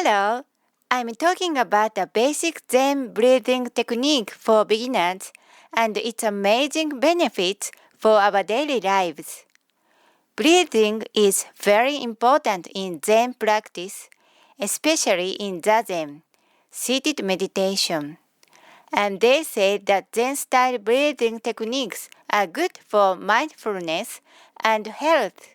Hello, I'm talking about a basic Zen breathing technique for beginners and its amazing benefits for our daily lives. Breathing is very important in Zen practice, especially in Zazen, seated meditation. And they say that Zen-style breathing techniques are good for mindfulness and health.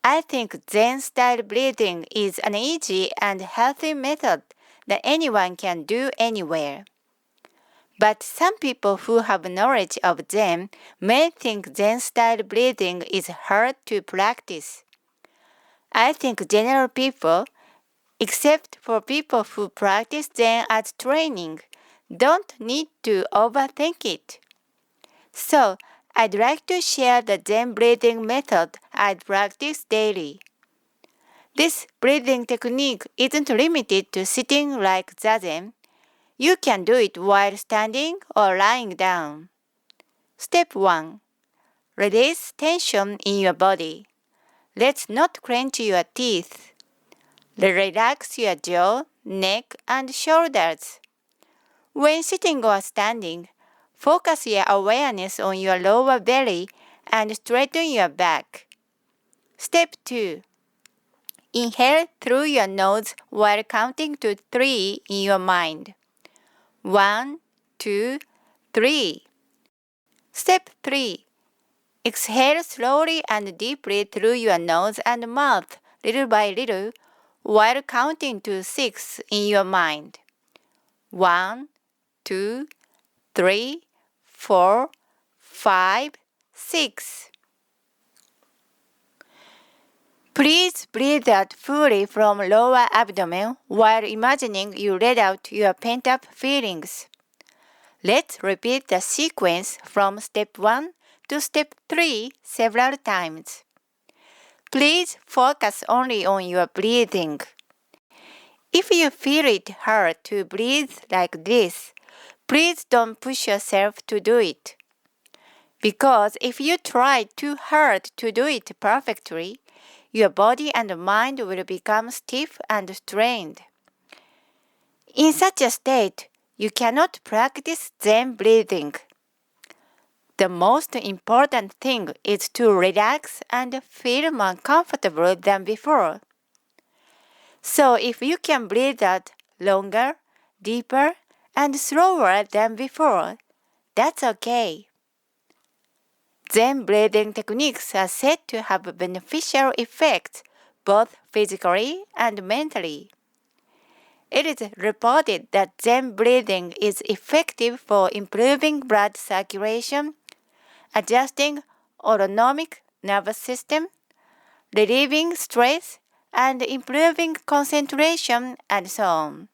I think Zen-style breathing is an easy and healthy method that anyone can do anywhere. But some people who have knowledge of Zen may think Zen-style breathing is hard to practice. I think general people, except for people who practice Zen as training, don't need to overthink it. So, I'd like to share the Zen breathing method I practice daily. This breathing technique isn't limited to sitting like Zazen. You can do it while standing or lying down. Step 1. Release tension in your body. Let's not clench your teeth. Relax your jaw, neck, and shoulders. When sitting or standing, focus your awareness on your lower belly and straighten your back. Step 2. Inhale through your nose while counting to 3 in your mind. 1, 2, 3. Step 3. Exhale slowly and deeply through your nose and mouth, little by little, while counting to 6 in your mind. 1, 2, 3, 4, 5, 6. Please breathe out fully from lower abdomen while imagining you let out your pent-up feelings. Let's repeat the sequence from step 1 to step 3 several times. Please focus only on your breathing. If you feel it hard to breathe like this, please don't push yourself to do it. Because if you try too hard to do it perfectly, your body and mind will become stiff and strained. In such a state, you cannot practice Zen breathing. The most important thing is to relax and feel more comfortable than before. So if you can breathe out longer, deeper, and slower than before, that's okay. Zen breathing techniques are said to have beneficial effects both physically and mentally. It is reported that Zen breathing is effective for improving blood circulation, adjusting autonomic nervous system, relieving stress, and improving concentration, and so on.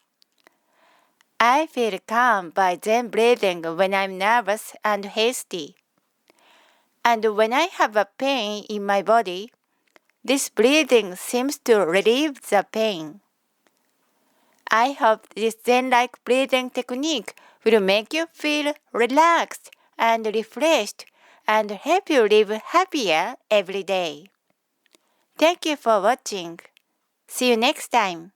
I feel calm by Zen breathing when I'm nervous and hasty. And when I have a pain in my body, this breathing seems to relieve the pain. I hope this zen-like breathing technique will make you feel relaxed and refreshed and help you live happier every day. Thank you for watching. See you next time.